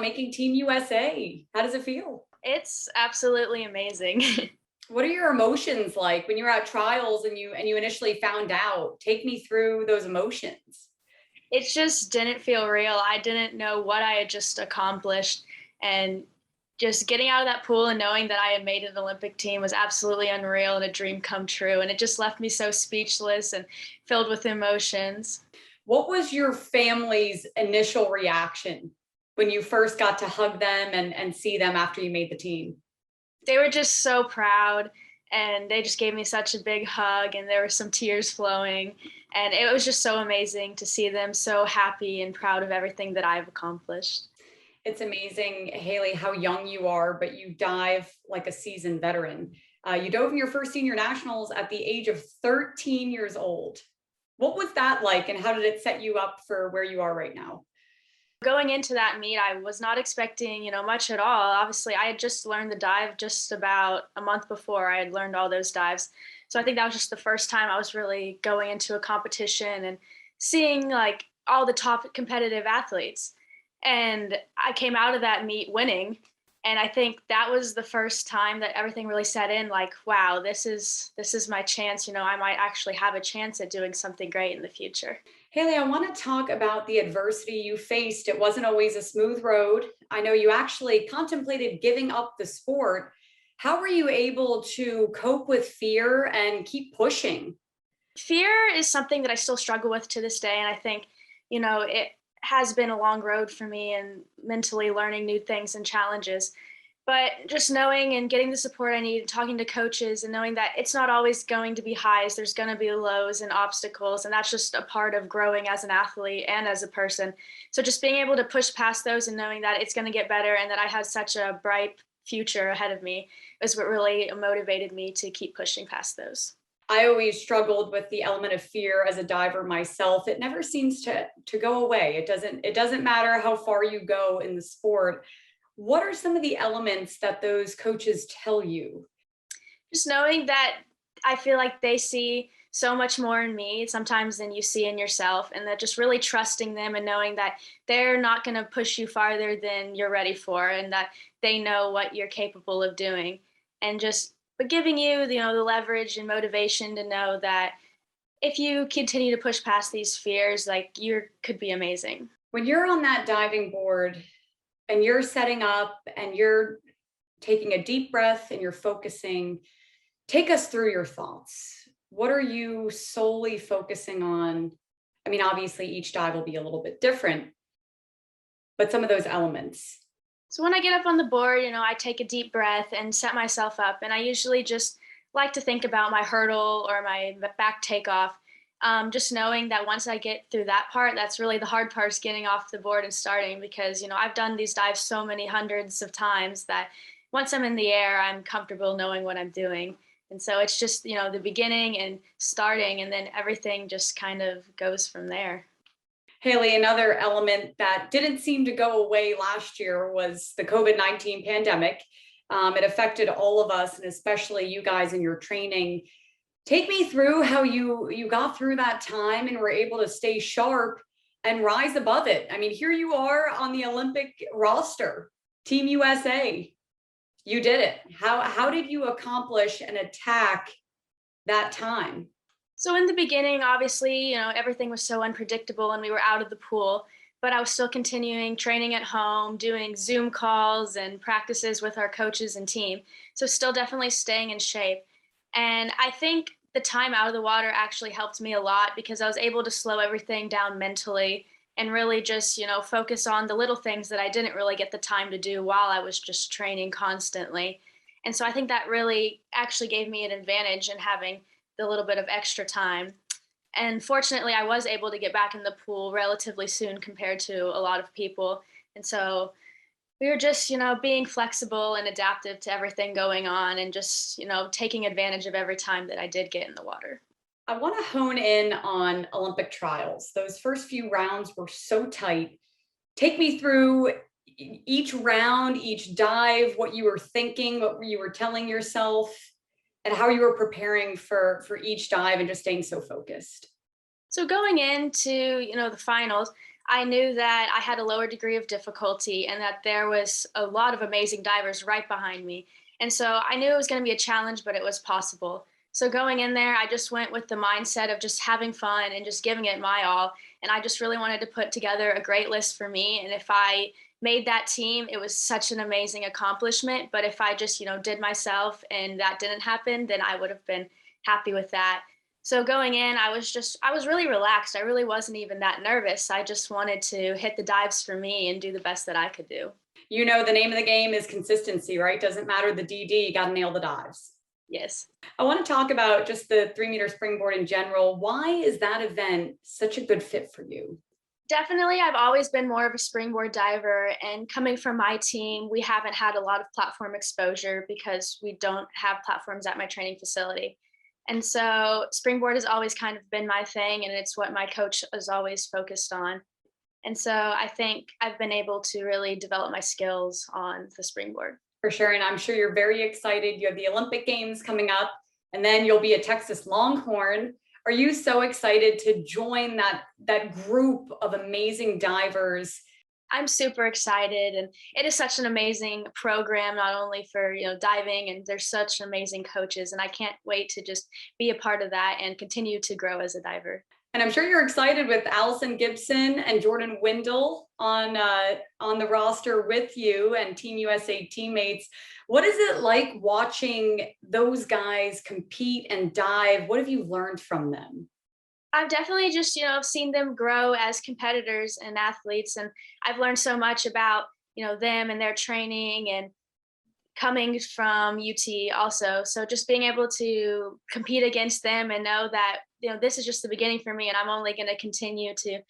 making Team USA. How does it feel? It's absolutely amazing. What are your emotions like when you were at trials and you initially found out? Take me through those emotions. It just didn't feel real. I didn't know what I had just accomplished. And just getting out of that pool and knowing that I had made an Olympic team was absolutely unreal and a dream come true. And it just left me so speechless and filled with emotions. What was your family's initial reaction when you first got to hug them and see them after you made the team? They were just so proud and they just gave me such a big hug and there were some tears flowing. And it was just so amazing to see them so happy and proud of everything that I've accomplished. It's amazing, Hailey, how young you are, but you dive like a seasoned veteran. You dove in your first senior nationals at the age of 13 years old. What was that like, and how did it set you up for where you are right now? Going into that meet, I was not expecting, much at all. Obviously, I had just learned the dive just about a month before I had learned all those dives. So I think that was just the first time I was really going into a competition and seeing like all the top competitive athletes. And I came out of that meet winning. And I think that was the first time that everything really set in like, wow, this is my chance, I might actually have a chance at doing something great in the future. Hailey, I want to talk about the adversity you faced. It wasn't always a smooth road. I know you actually contemplated giving up the sport. How were you able to cope with fear and keep pushing? Fear is something that I still struggle with to this day. And I think, it has been a long road for me and mentally learning new things and challenges. But just knowing and getting the support I need, talking to coaches and knowing that it's not always going to be highs, there's going to be lows and obstacles. And that's just a part of growing as an athlete and as a person. So just being able to push past those and knowing that it's going to get better and that I have such a bright future ahead of me is what really motivated me to keep pushing past those. I always struggled with the element of fear as a diver myself. It never seems to go away. It doesn't matter how far you go in the sport. What are some of the elements that those coaches tell you? Just knowing that I feel like they see so much more in me sometimes than you see in yourself, and that just really trusting them and knowing that they're not going to push you farther than you're ready for, and that they know what you're capable of doing, and just but giving you the leverage and motivation to know that if you continue to push past these fears, like you could be amazing. When you're on that diving board and you're setting up and you're taking a deep breath and you're focusing, take us through your thoughts. What are you solely focusing on? I mean, obviously, each dive will be a little bit different, but some of those elements. So when I get up on the board, I take a deep breath and set myself up. And I usually just like to think about my hurdle or my back takeoff. Just knowing that once I get through that part, that's really the hard part is getting off the board and starting because, I've done these dives so many hundreds of times that once I'm in the air, I'm comfortable knowing what I'm doing. And so it's just, the beginning and starting, and then everything just kind of goes from there. Hailey, another element that didn't seem to go away last year was the COVID-19 pandemic. It affected all of us, and especially you guys in your training. Take me through how you got through that time and were able to stay sharp and rise above it. I mean, here you are on the Olympic roster, Team USA. You did it. How did you accomplish and attack that time? So in the beginning, obviously, everything was so unpredictable and we were out of the pool, but I was still continuing training at home, doing Zoom calls and practices with our coaches and team. So still definitely staying in shape. And I think the time out of the water actually helped me a lot because I was able to slow everything down mentally and really just, focus on the little things that I didn't really get the time to do while I was just training constantly. And so I think that really actually gave me an advantage in having the little bit of extra time. And fortunately, I was able to get back in the pool relatively soon compared to a lot of people. And so we were just, being flexible and adaptive to everything going on and just, taking advantage of every time that I did get in the water. I want to hone in on Olympic trials. Those first few rounds were so tight. Take me through each round, each dive, what you were thinking, what you were telling yourself, and how you were preparing for each dive and just staying so focused. So going into, the finals, I knew that I had a lower degree of difficulty and that there was a lot of amazing divers right behind me. And so I knew it was going to be a challenge, but it was possible. So going in there, I just went with the mindset of just having fun and just giving it my all. And I just really wanted to put together a great list for me. And if I made that team, it was such an amazing accomplishment. But if I just, did myself and that didn't happen, then I would have been happy with that. So going in, I was really relaxed. I really wasn't even that nervous. I just wanted to hit the dives for me and do the best that I could do. The name of the game is consistency, right? Doesn't matter the DD, you got to nail the dives. Yes. I want to talk about just the 3-meter springboard in general. Why is that event such a good fit for you? Definitely, I've always been more of a springboard diver, and coming from my team, we haven't had a lot of platform exposure because we don't have platforms at my training facility. And so springboard has always kind of been my thing, and it's what my coach is always focused on. And so I think I've been able to really develop my skills on the springboard. For sure. And I'm sure you're very excited. You have the Olympic Games coming up, and then you'll be a Texas Longhorn. Are you so excited to join that group of amazing divers? I'm super excited, and it is such an amazing program, not only for diving, and there's such amazing coaches, and I can't wait to just be a part of that and continue to grow as a diver. And I'm sure you're excited with Allison Gibson and Jordan Windle on the roster with you and Team USA teammates. What is it like watching those guys compete and dive? What have you learned from them? I've definitely just, seen them grow as competitors and athletes. And I've learned so much about, them and their training and coming from UT also. So just being able to compete against them and know that, this is just the beginning for me and I'm only going to continue to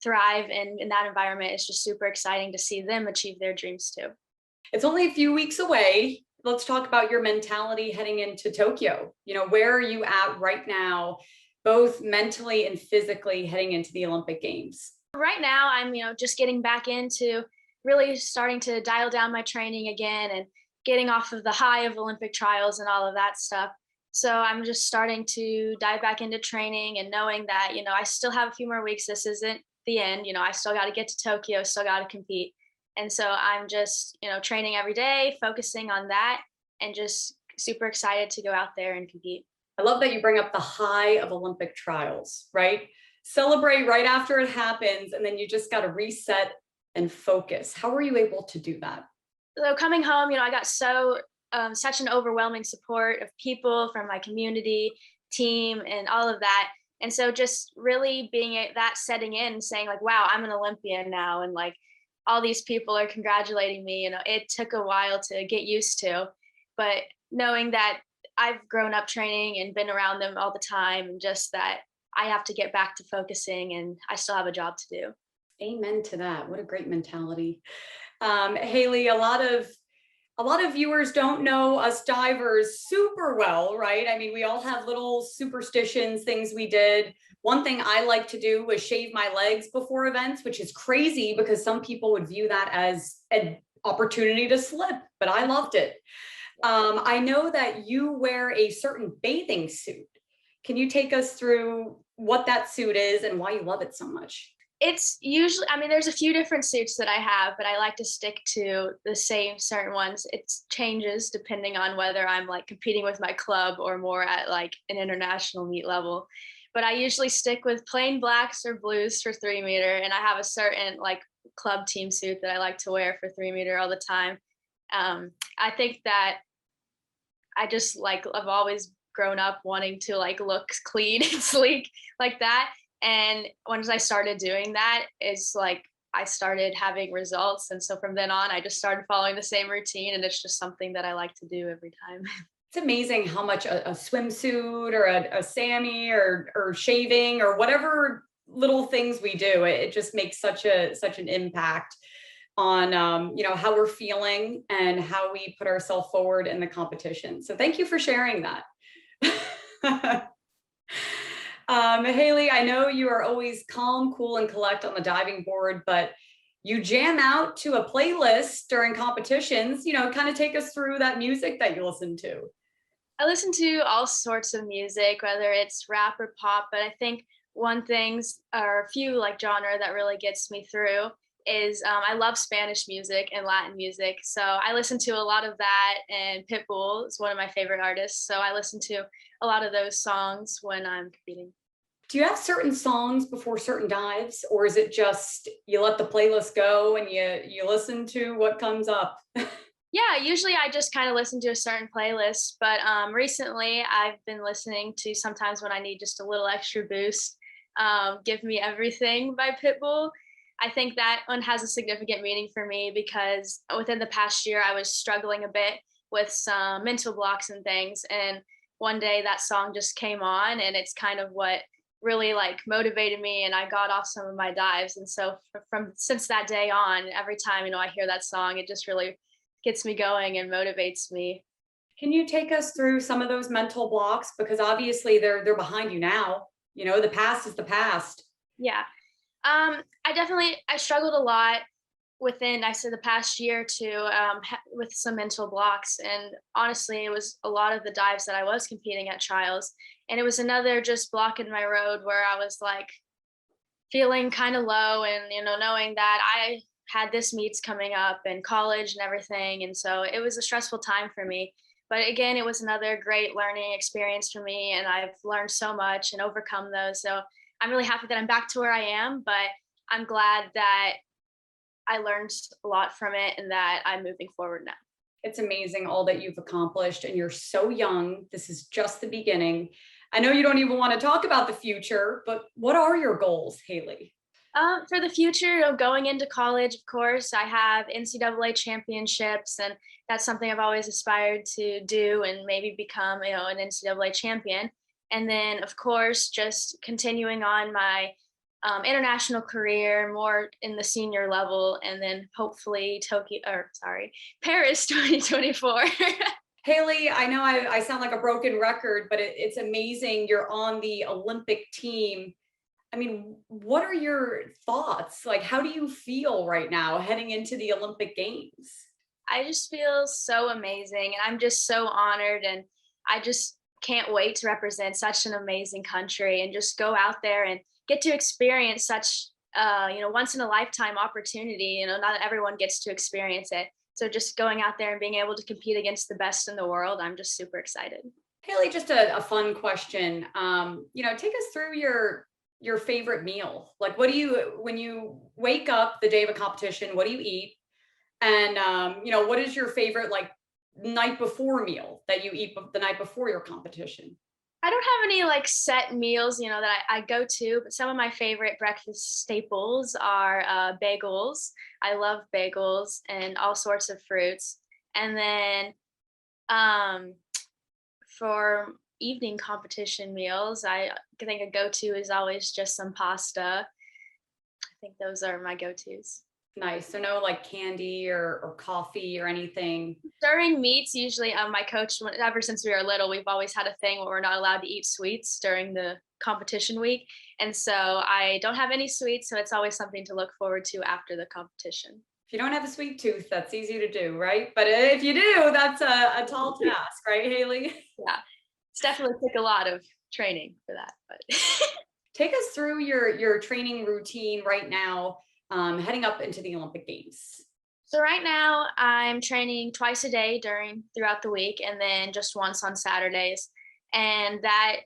thrive in that environment is just super exciting to see them achieve their dreams too. It's only a few weeks away. Let's talk about your mentality heading into Tokyo. Where are you at right now, both mentally and physically heading into the Olympic Games? Right now, I'm, just getting back into really starting to dial down my training again and getting off of the high of Olympic trials and all of that stuff. So I'm just starting to dive back into training and knowing that, I still have a few more weeks. This isn't the end. I still got to get to Tokyo, still got to compete. And so I'm just, training every day, focusing on that, and just super excited to go out there and compete. I love that you bring up the high of Olympic trials, right? Celebrate right after it happens, and then you just got to reset and focus. How were you able to do that? So coming home, I got such an overwhelming support of people from my community, team, and all of that. And so just really being that setting in and saying like, wow, I'm an Olympian now. And like all these people are congratulating me. It took a while to get used to, but knowing that I've grown up training and been around them all the time, and just that I have to get back to focusing and I still have a job to do. Amen to that. What a great mentality. Hailey, a lot of viewers don't know us divers super well, right? I mean, we all have little superstitions, things we did. One thing I like to do was shave my legs before events, which is crazy because some people would view that as an opportunity to slip, but I loved it. I know that you wear a certain bathing suit. Can you take us through what that suit is and why you love it so much? It's usually, there's a few different suits that I have, but I like to stick to the same certain ones. It changes depending on whether I'm like competing with my club or more at like an international meet level. But I usually stick with plain blacks or blues for 3-meter. And I have a certain like club team suit that I like to wear for 3-meter all the time. I think that I've always grown up wanting to like look clean and sleek like that. And once I started doing that, it's like I started having results. And so from then on, I just started following the same routine. And it's just something that I like to do every time. It's amazing how much a swimsuit or a Sammy or shaving or whatever little things we do, it just makes such an impact on how we're feeling and how we put ourselves forward in the competition. So thank you for sharing that. Hailey, I know you are always calm, cool, and collect on the diving board, but you jam out to a playlist during competitions. Kind of take us through that music that you listen to. I listen to all sorts of music, whether it's rap or pop, but I think one things or a few like genre that really gets me through is I love Spanish music and Latin music. So I listen to a lot of that, and Pitbull is one of my favorite artists. So I listen to a lot of those songs when I'm competing. Do you have certain songs before certain dives, or is it just you let the playlist go and you listen to what comes up? Yeah, usually I just kind of listen to a certain playlist, but recently I've been listening to sometimes when I need just a little extra boost. Give Me Everything by Pitbull. I think that one has a significant meaning for me because within the past year I was struggling a bit with some mental blocks and things, and one day that song just came on, and it's kind of what really like motivated me, and I got off some of my dives. And so from since that day on, every time I hear that song, it just really gets me going and motivates me. Can you take us through some of those mental blocks? Because obviously they're behind you now. The past is the past. Yeah. I struggled a lot within, I said, the past year to with some mental blocks. And honestly, it was a lot of the dives that I was competing at trials. And it was another just block in my road where I was like feeling kind of low, and, knowing that I had this meets coming up and college and everything. And so it was a stressful time for me. But again, it was another great learning experience for me, and I've learned so much and overcome those. So I'm really happy that I'm back to where I am, but I'm glad that I learned a lot from it and that I'm moving forward now. It's amazing all that you've accomplished, and you're so young. This is just the beginning. I know you don't even want to talk about the future, but what are your goals, Hailey? For the future, going into college, of course, I have NCAA championships, and that's something I've always aspired to do and maybe become, an NCAA champion. And then, of course, just continuing on my international career, more in the senior level, and then hopefully Paris 2024. Hailey, I know I sound like a broken record, but it's amazing you're on the Olympic team. I mean, what are your thoughts? Like, how do you feel right now heading into the Olympic Games? I just feel so amazing, and I'm just so honored, and I just can't wait to represent such an amazing country and just go out there and get to experience such once in a lifetime opportunity. Not everyone gets to experience it. So just going out there and being able to compete against the best in the world, I'm just super excited. Hailey, just a fun question. Take us through your favorite meal. Like, what do you, when you wake up the day of a competition, what do you eat? And, what is your favorite, like, night before meal that you eat the night before your competition? I don't have any like set meals, that I go to, but some of my favorite breakfast staples are bagels. I love bagels and all sorts of fruits. And then for evening competition meals, I think a go-to is always just some pasta. I think those are my go-tos. Nice. So no like candy or coffee or anything. During meets, usually my coach, ever since we were little, we've always had a thing where we're not allowed to eat sweets during the competition week. And so I don't have any sweets, so it's always something to look forward to after the competition. If you don't have a sweet tooth, that's easy to do, right? But if you do, that's a tall task, right, Hailey? Yeah, it's definitely took a lot of training for that. But take us through your training routine right now, heading up into the Olympic Games. So right now I'm training twice a day throughout the week, and then just once on Saturdays. And that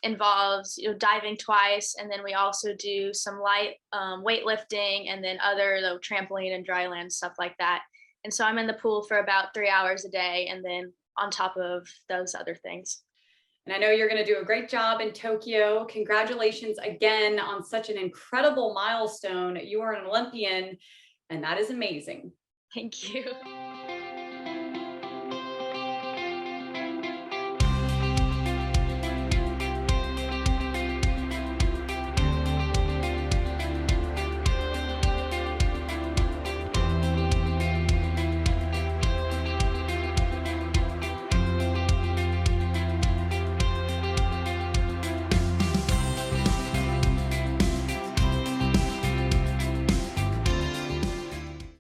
involves diving twice, and then we also do some light weightlifting, and then other trampoline and dryland stuff like that. And so I'm in the pool for about 3 hours a day, and then on top of those other things. And I know you're going to do a great job in Tokyo. Congratulations again on such an incredible milestone. You are an Olympian, and that is amazing. Thank you.